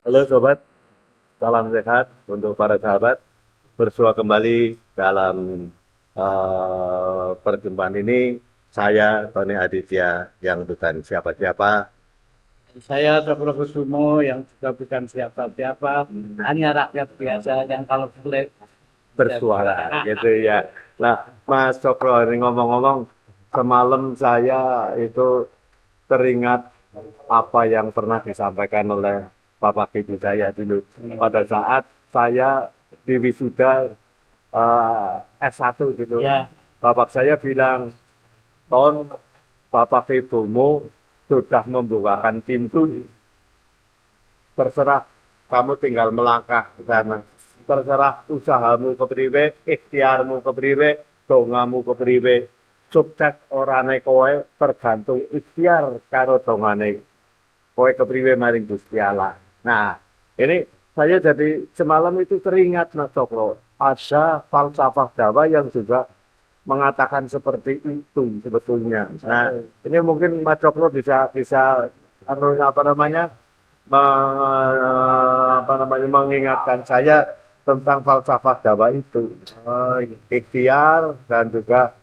Halo sobat, salam sehat untuk para sahabat. Bersua kembali dalam perjumpaan ini. Saya Tony Aditya yang bukan siapa-siapa. Saya Cokro Kusumo yang juga bukan siapa-siapa, hanya rakyat biasa yang kalau boleh Bersuara gitu ya. Nah, Mas Cokro ini ngomong-ngomong, semalam saya itu teringat apa yang pernah disampaikan oleh Bapak Ibu saya dulu pada saat saya di wisuda S1 gitu. Ya, Bapak saya bilang, Ton, Bapak Ibumu sudah membukakan pintu, terserah kamu tinggal melangkah ke sana. Terserah usahamu kepriwe, ikhtiarmu kepriwe, dongamu kepriwe. Sukses orane kowe tergantung ikhtiar karo dongane kowe kepriwe maring Gusti Allah. Nah, ini saya jadi semalam itu teringat Mas Cokro, ada falsafah Jawa yang juga mengatakan seperti itu sebetulnya. Nah, ini mungkin Mas Cokro bisa bisa apa namanya mengingatkan saya tentang falsafah Jawa itu. Ikhtiar dan juga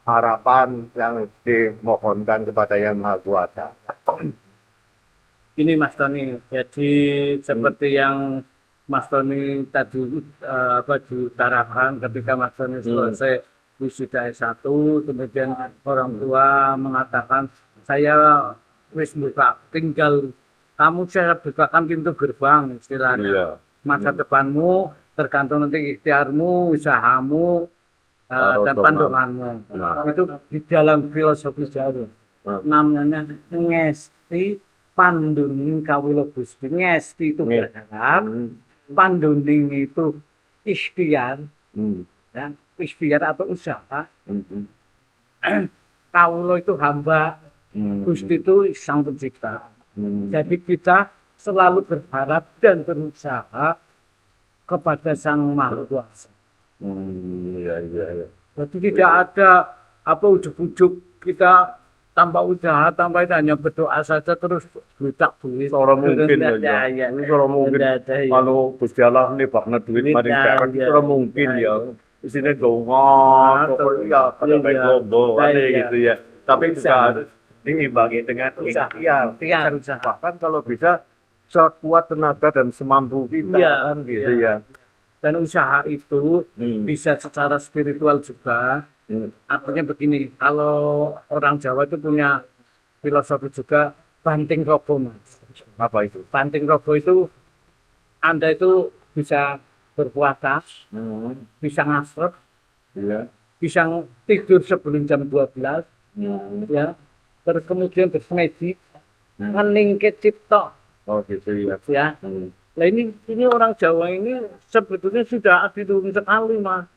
harapan yang dimohonkan kepada Yang Maha Kuasa. ini Mas Tony. Jadi seperti yang Mas Tony tadi diutarakan ketika Mas Tony selesai wisuda S1, kemudian orang tua mengatakan saya wis buka, tinggal kamu saya bukakan pintu gerbang istilahnya. Iya. Masa depanmu tergantung nanti ikhtiarmu, usahamu, dan pandanganmu. Nah. Itu di dalam filosofi Jawa. Namanya ngesti panduning kawula Gusti. Ngesti itu berharap, panduning itu ikhtiar, ya, ikhtiar atau usaha. Kawula itu hamba, Gusti itu sang pencipta. Jadi kita selalu berharap dan berusaha kepada Sang Maha Kuasa. Iya, iya, iya. Jadi tidak ada apa ujuk-ujuk kita tanpa usaha, tanpa itu hanya berdoa saja terus butak duit. Seorang mungkin Tidak ya. ada, ya. Ini seorang mungkin. Tidak ada, ya. Kalau Gusti Allah nih bakna duit Tidak maring daerah, ada. seorang mungkin Tidak ya. Di sini donga, pokoknya pada baik Iya. lobo, Iya. gitu ya. Tapi Bisa. juga harus diimbangi dengan ikhtiar. Ikhtiar, usaha. Bahkan kalau bisa sekuat tenaga dan semampu kita Iya, kan gitu iya. ya. Dan usaha itu Hmm. bisa secara spiritual juga. Artinya begini, kalau orang Jawa itu punya filosofi juga banting rogo, Mas. Apa itu? Banting rogo itu Anda itu bisa berpuasa, bisa ngasrep, Iya. bisa tidur sebelum jam 12, ya. Terus kemudian bersemedi, ngeningke cipta, Oh gitu ya. ya. Nah ini orang Jawa ini sebetulnya sudah adilum sekali, Mas.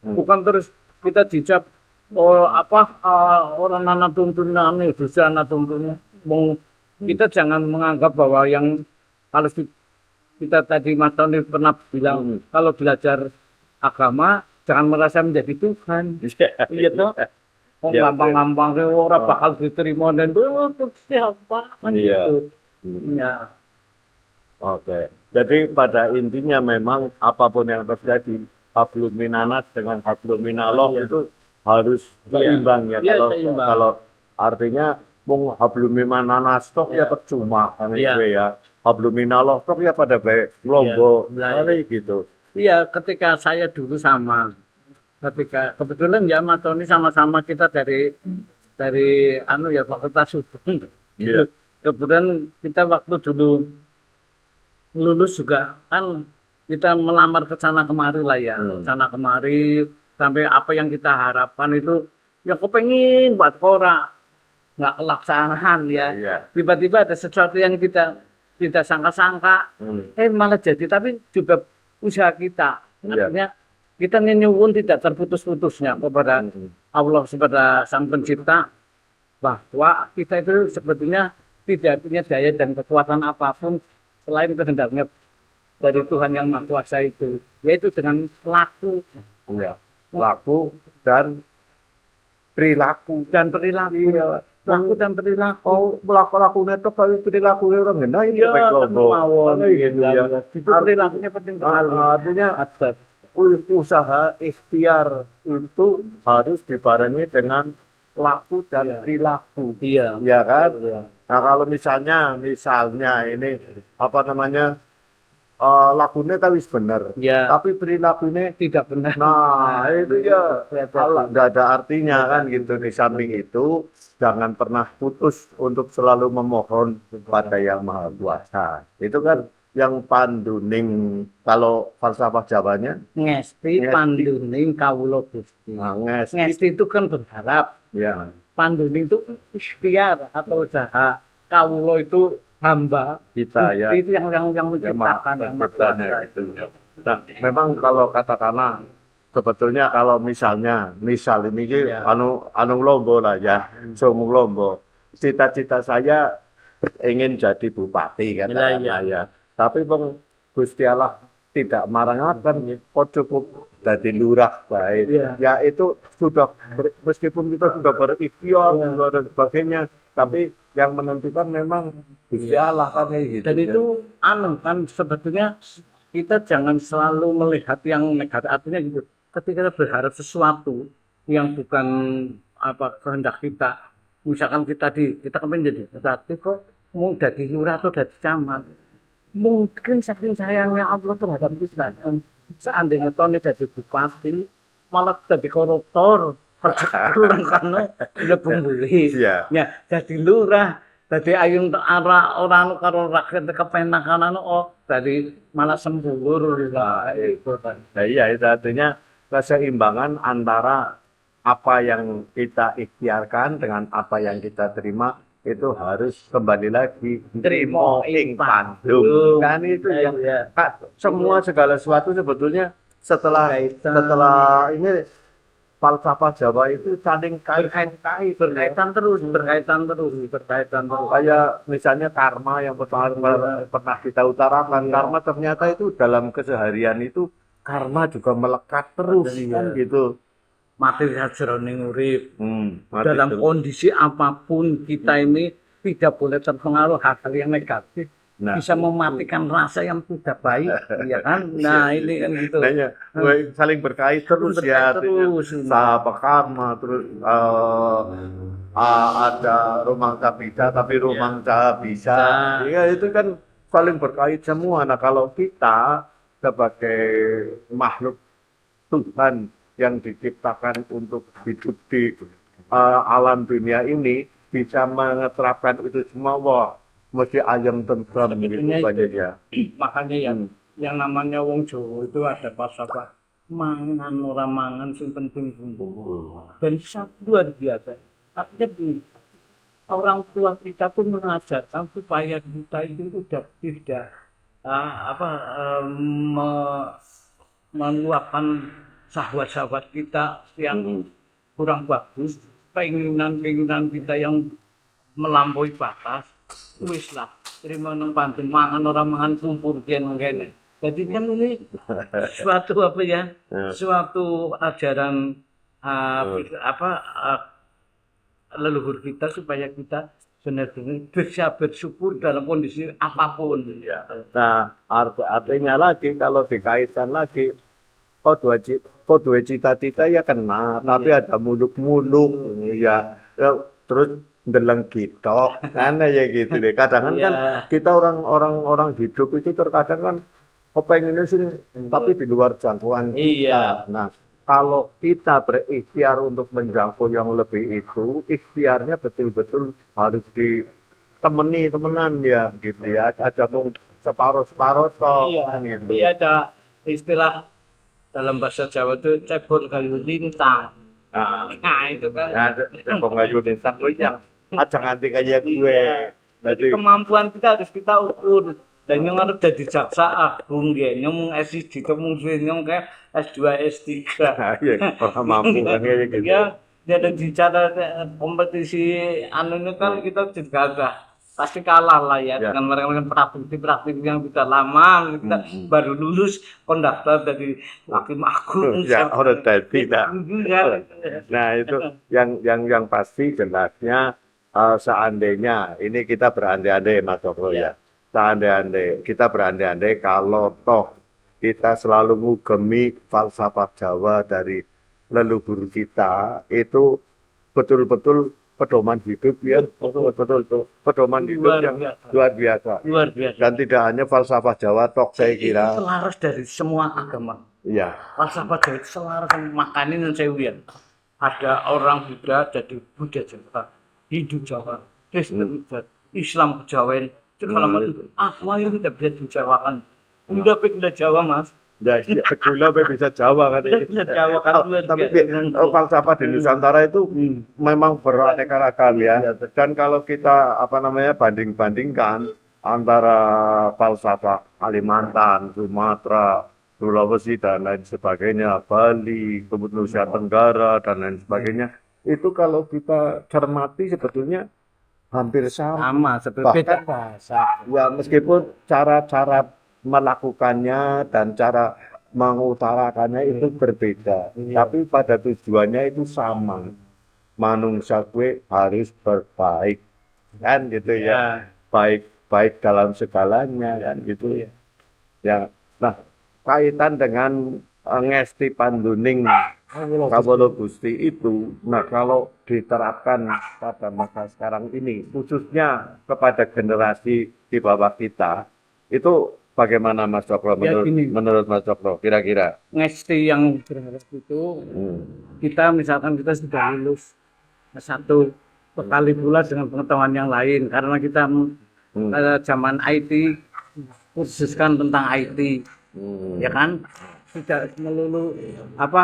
Bukan terus kita dicap orang anak tuntunan dosa anak tuntunan. Kita jangan menganggap bahwa yang kalau kita tadi Mas Tony pernah bilang kalau belajar agama jangan merasa menjadi Tuhan. Iya toh. Ya, Gampang-gampang orang bakal diterima dan itu siapa kan Iya. gitu. Ya. Oke. Jadi pada intinya memang apapun yang terjadi, hablum minanas dengan hablum minallah itu harus seimbang ya. Iya, Kalau seimbang. kalau artinya mung hablum minanas tok ya percuma kan Iya. itu ya. Hablum minallah tok ya pada baik lombok Iya. gitu. Iya, ketika saya dulu sama, ketika kebetulan ya Mas Tony sama-sama kita dari ya Fakultas Hukum. Iya. Kebetulan kita waktu dulu lulus juga kan kita melamar ke sana kemari lah ya, sana kemari sampai apa yang kita harapkan itu ya kepengen buat orang nggak kelaksanaan ya. Iya. Tiba-tiba ada sesuatu yang kita tidak sangka-sangka, malah jadi, tapi juga usaha kita. Iya. Artinya kita nyuwun tidak terputus-putusnya kepada Allah, kepada Sang Pencipta, bahwa kita itu sebetulnya tidak punya daya dan kekuatan apapun selain kehendaknya dari Tuhan yang Maha Kuasa itu, yaitu dengan laku. Iya. Laku dan perilaku. Dan perilaku. Iya. laku dan perilaku. Oh, laku-lakunya itu kalau perilakunya orang ngena ini Iya, baik kan logo. mawon Gitu ya. Itu perilakunya penting sekali. Artinya Adat. usaha ikhtiar itu harus dibarengi dengan laku dan Iya. perilaku. Iya. Ya kan? Iya. Nah, kalau misalnya ini apa namanya lakunya tapi benar, Ya, tapi perilakunya tidak benar. nah itu ya Kelihatan. nggak ada artinya kan gitu. Di samping itu jangan pernah putus untuk selalu memohon kepada yang maha kuasa. Itu kan yang panduning kalau falsafah Jawanya Ngesti Ngesti. panduning kawula Gusti. ngesti Ngesti itu kan berharap, ya panduning itu ikhtiar atau usaha. Kawula itu hamba. kita ya. Itu yang menciptakan, yang Penciptanya maha gitu. Nah, memang kalau katakanlah sebetulnya kalau misal ini ki Ya. anu lombo lah ya, sumung lombo. Cita-cita saya ingin jadi bupati katakanlah ya. Tapi bang Gusti Allah tidak marangaken kok cukup jadi lurah baik. Iya. Ya itu sudah meskipun kita sudah berikhtiar Iya. dan sebagainya, tapi yang menentukan memang Gusti Allah kan kayak gitu. Dan ya. itu kan sebetulnya kita jangan selalu melihat yang negatif. Artinya gitu, ketika kita berharap sesuatu yang bukan apa kehendak kita, misalkan kita kepingin jadi bupati kok mau jadi lurah atau jadi camat, mungkin saking sayangnya Allah terhadap kita, seandainya Tony jadi bupati malah jadi koruptor, kurang karena udah pembuli. Iya. Ya, jadi lurah, jadi ayung orang karo rakyat kepenakan dari malah sembur lah itu kan. Nah, iya itu artinya keseimbangan antara apa yang kita ikhtiarkan dengan apa yang kita terima itu harus kembali lagi Trimo ing pandum. Kan itu yang ya. semua segala sesuatu sebetulnya setelah ini falsafah Jawa itu saling berkaitan terus. Kayak misalnya karma yang pernah kita utarakan, karma ternyata itu dalam keseharian itu karma juga melekat terus kan gitu. Materi jroning urip. Mati Dalam terus. kondisi apapun kita ini tidak boleh terpengaruh hal-hal yang negatif. Nah. Bisa mematikan rasa yang tidak baik, ya kan? Nah, ini kan gitu. Nah, ya, saling berkait terus ya. Terus. Sahabat karma terus ada rumang bisa tapi rumang bisa. Ya itu kan saling berkait semua. Nah kalau kita sebagai makhluk Tuhan yang diciptakan untuk hidup di alam dunia ini bisa menerapkan itu semua, wah mesti ayam tentram gitu banyak ya. Makanya yang namanya wong Jawa itu ada falsafah mangan ora mangan sing penting bumbu. Dan luar biasa. Artinya orang tua kita pun mengajarkan supaya kita itu sudah tidak meluapkan sahabat-sahabat kita yang kurang bagus, keinginan kita yang melampaui batas, wis lah, terima nang pantun mangan orang mangan kumpul kene. Jadi kan ini suatu suatu ajaran leluhur kita supaya kita benar-benar bisa bersyukur dalam kondisi apapun. Ya. Nah, artinya lagi kalau dikaitkan lagi kok dua cita-cita ya kena, tapi ada muluk-muluk ya. Terus ndeleng kita kan ya gitu deh. Kadang kan kita orang hidup itu terkadang kan kepengennya sih tapi di luar jangkauan kita. Iya. Nah, kalau kita berikhtiar untuk menjangkau yang lebih itu, ikhtiarnya betul-betul harus ditemani temenan ya gitu ya. Ada separuh-separuh toh. Iya. Gitu. Iya, ada istilah dalam bahasa Jawa itu cebol kayu lintang. Nah, itu kan. Cebol kayu lintang itu yang aja nganti kayak gue. Jadi kemampuan kita harus kita ukur. Dan yang harus jadi jaksa agung ya, nyomong S1, nyomong kayak S2, S3. Iya, orang mampu kan kayak gitu. Ya, jadi bicara kompetisi ini kan kita juga pasti kalah lah ya dengan mereka praktik yang sudah lama, kita baru lulus konduktor dari hakim agung. Ya, orang tidak. Nah itu yang pasti jelasnya seandainya ini kita berandai-andai Mas Joko ya. Seandai-andai kita berandai-andai kalau toh kita selalu ngugemi falsafah Jawa dari leluhur kita itu betul-betul pedoman hidup ya, betul-betul pedoman hidup Luar yang biasa. luar biasa. Luar biasa. Dan tidak hanya falsafah Jawa toh saya Itu kira, selaras dari semua agama. ya. Falsafah Jawa itu selaras sama makanin yang saya lihat. Ada orang Buddha jadi Buddha Jawa, Hindu Jawa, Kristen Jawa, Islam Kejawen. Itu kalau itu apa yang tidak bisa dijawakan? Udah pindah Jawa Mas. Ya, ya, gula bisa Jawa kan Tidak bisa Jawa kan. tapi falsafah di Nusantara itu memang beraneka ragam ya. Dan kalau kita apa namanya banding-bandingkan antara falsafah Kalimantan, Sumatera, Sulawesi dan lain sebagainya, Bali, kemudian Nusa Tenggara dan lain sebagainya, itu kalau kita cermati sebetulnya hampir sama. Sama seperti beda Bahkan bahasa. ya meskipun cara-cara melakukannya dan cara mengutarakannya itu berbeda, tapi pada tujuannya itu sama. Manungsa kue harus berbaik, kan gitu ya. Baik baik dalam segalanya kan gitu ya. Ya. Nah, kaitan dengan ngesti panduning Kawula Gusti itu, nah kalau diterapkan pada masa sekarang ini, khususnya kepada generasi di bawah kita, itu bagaimana Mas Cokro Ya, gini. menurut Mas Cokro kira-kira? Ngesti yang berharap itu kita misalkan kita sudah lulus satu kali pula dengan pengetahuan yang lain karena kita zaman IT khususkan tentang IT ya kan tidak melulu apa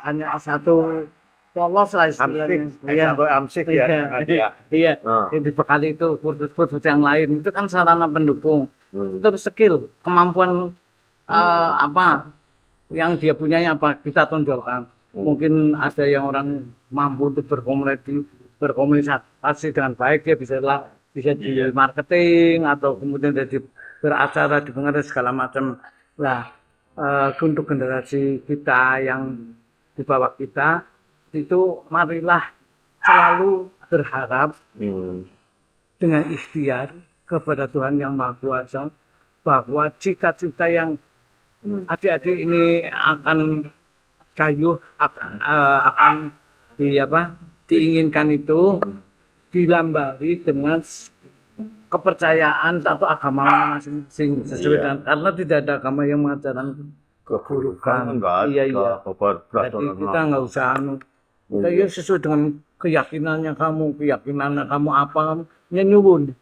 hanya satu polos lah istilahnya. Amsik ya. Iya. Dibekali itu kursus-kursus yang lain itu kan sarana pendukung. Itu skill, kemampuan apa yang dia punyanya apa kita tonjolkan. Mungkin ada yang orang mampu untuk berkomunikasi dengan baik, dia bisa di marketing atau kemudian jadi beracara di pengaruh segala macam. Nah, untuk generasi kita yang di bawah kita itu marilah selalu berharap dengan ikhtiar kepada Tuhan Yang Maha Kuasa bahwa cita-cita yang adik-adik ini akan akan diinginkan itu dilambari dengan kepercayaan atau agama masing-masing sesuai dengan karena tidak ada agama yang mengajarkan keburukan. Iya. Jadi kita nggak usah kita ya sesuai dengan keyakinannya kamu apa nyuwun.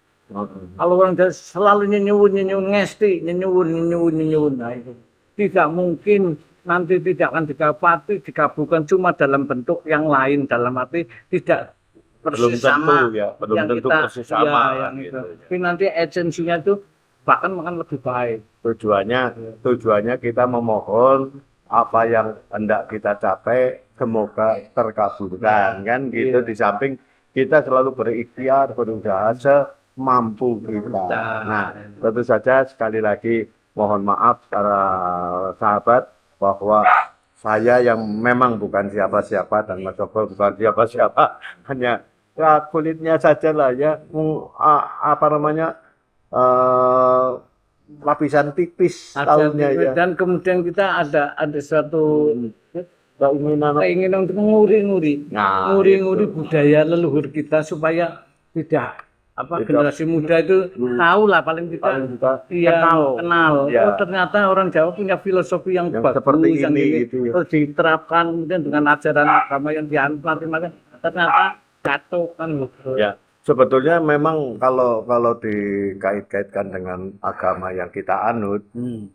Kalau orang selalu nyuwun ngesti nyuwun nah itu tidak mungkin nanti tidak akan dikabulkan cuma dalam bentuk yang lain dalam arti tidak persis sama belum tentu persis sama yang itu. Tapi nanti esensinya itu bahkan lebih baik. Tujuannya kita memohon apa yang hendak kita capai semoga terkabulkan kan gitu. Di samping kita selalu berikhtiar berusaha semampu kita. Nah, tentu saja sekali lagi mohon maaf para sahabat bahwa saya yang memang bukan siapa-siapa dan Mas Joko bukan siapa-siapa, hanya ya kulitnya saja lah ya, apa namanya lapisan tipis tahunnya ya. Dan kemudian kita ada suatu keinginan untuk nguri-nguri budaya leluhur kita supaya tidak generasi muda itu tahu lah paling tidak kenal. Ya. Oh, ternyata orang Jawa punya filosofi yang bagus seperti yang ini gitu ya. Terus diterapkan kemudian dengan ajaran agama yang dianut ternyata jatuh kan gitu. Ya, sebetulnya memang kalau dikait-kaitkan dengan agama yang kita anut,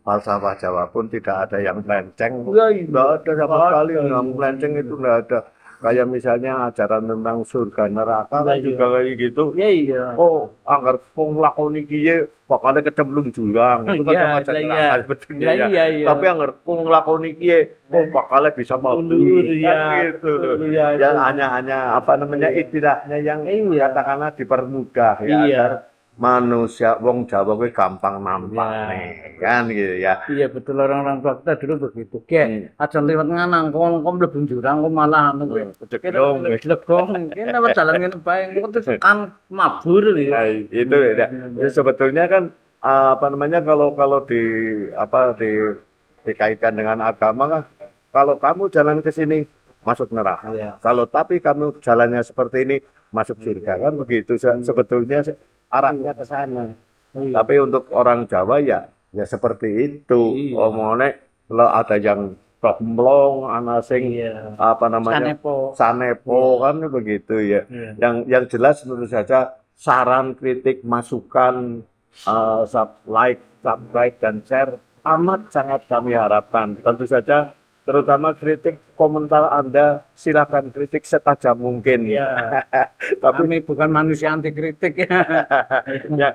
falsafah Jawa pun tidak ada yang melenceng. Enggak ada sama sekali yang melenceng itu enggak ada. Kayak misalnya ajaran tentang surga neraka kan juga kayak gitu. Iya. Oh, anggar wong lakoni kiye bakal kecemplung jurang. Itu kan ajaran neraka sebetulnya ya. Iya. Tapi anggar wong lakoni kiye bakal bisa mundur gitu. Ya hanya apa namanya istilahnya yang katakanlah dipermudah ya. manusia wong Jawa kuwi gampang nampakne kan gitu ya. Iya betul, orang-orang tua kita dulu begitu. Kayak aja lewat nganang, kok mlebu jurang kok malah anu kowe. Jedegong. Jedegong. Ki lewat jalan ngene bae, kok terus kan mabur Nah, ya. itu ya. Ya, sebetulnya kan apa namanya kalau di apa dikaitkan dengan agama kan kalau kamu jalan ke sini masuk neraka. Iya. Kalau tapi kamu jalannya seperti ini masuk surga kan begitu. Sebetulnya arahnya ke sana. Tapi untuk orang Jawa ya seperti itu. Iya. Omongnya lo ada yang gemblong, ana sing Iya. apa namanya Sanepo. sanepo kan begitu ya. Iya. Yang jelas tentu saja saran, kritik, masukan, like, subscribe dan share amat sangat kami harapkan. Tentu saja terutama kritik komentar Anda silakan kritik setajam mungkin Iya. Tapi Kami bukan manusia anti kritik ya. ya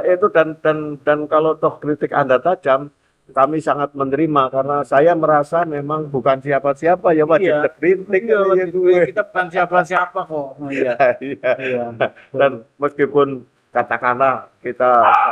itu dan kalau toh kritik Anda tajam kami sangat menerima karena saya merasa memang bukan siapa-siapa ya wajib Iya. kritik Iya, ya, gitu. Kita bukan siapa-siapa kok. Iya. Iya. Iya. Dan meskipun katakanlah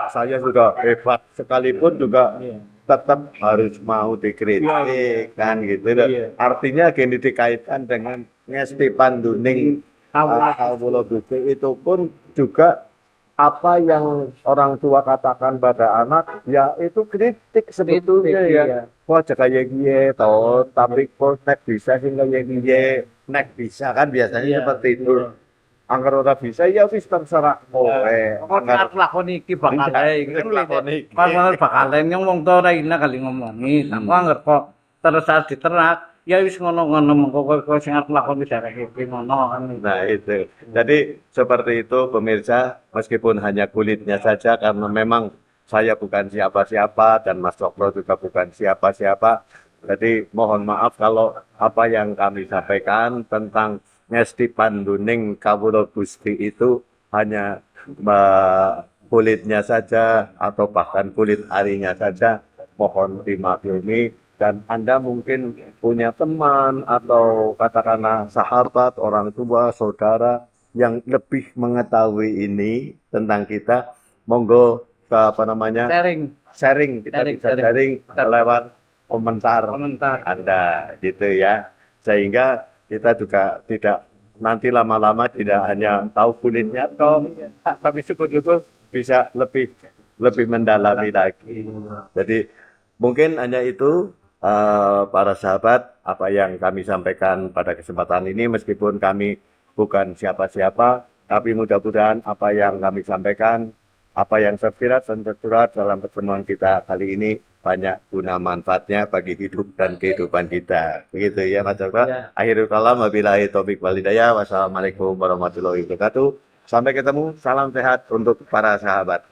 saya sudah hebat sekalipun juga Iya. tetap harus mau dikritik Iya. kan gitu. Iya. Artinya gini dikaitkan dengan Ngesti Panduning Kawula Gusti itu pun juga apa yang orang tua katakan pada anak ya itu kritik sebetulnya Kritik, ya. iya. Kok aja kayak gini toh, tapi kok nek bisa sih kayak gini, nek bisa kan biasanya Iya. seperti itu. Angger ora bisa ya wis terserah kowe. Kok arep lakoni iki bakal ae iki kan Lakoni iki. Bakal bakal yang wong tua ora ina kali ngomongi. Aku angger kok terus diterak ya wis ngono-ngono mengko kowe sing arep lakoni dareke iki ngono kan. Nah itu. Jadi seperti itu pemirsa, meskipun hanya kulitnya saja karena memang saya bukan siapa-siapa dan Mas Cokro juga bukan siapa-siapa. Jadi mohon maaf kalau apa yang kami sampaikan tentang Ngesti Panduning Kawula Gusti itu hanya kulitnya saja atau bahkan kulit arinya saja. Mohon dimaklumi. Dan Anda mungkin punya teman atau katakanlah sahabat, orang tua, saudara yang lebih mengetahui ini tentang kita, monggo ke apa namanya sharing kita bisa sharing lewat komentar Anda gitu ya, sehingga kita juga tidak nanti lama-lama tidak hanya tahu kulitnya toh, tapi syukur-syukur bisa lebih mendalami lagi. Jadi mungkin hanya itu. Para sahabat, apa yang kami sampaikan pada kesempatan ini meskipun kami bukan siapa-siapa, tapi mudah-mudahan apa yang kami sampaikan, apa yang tersirat dan tersurat dalam pertemuan kita kali ini banyak guna manfaatnya bagi hidup dan kehidupan kita. Begitu ya Mas Cokro. Ya. Akhirul kalam, wabillahi taufiq wal hidayah. Wassalamualaikum warahmatullahi wabarakatuh. Sampai ketemu, salam sehat untuk para sahabat.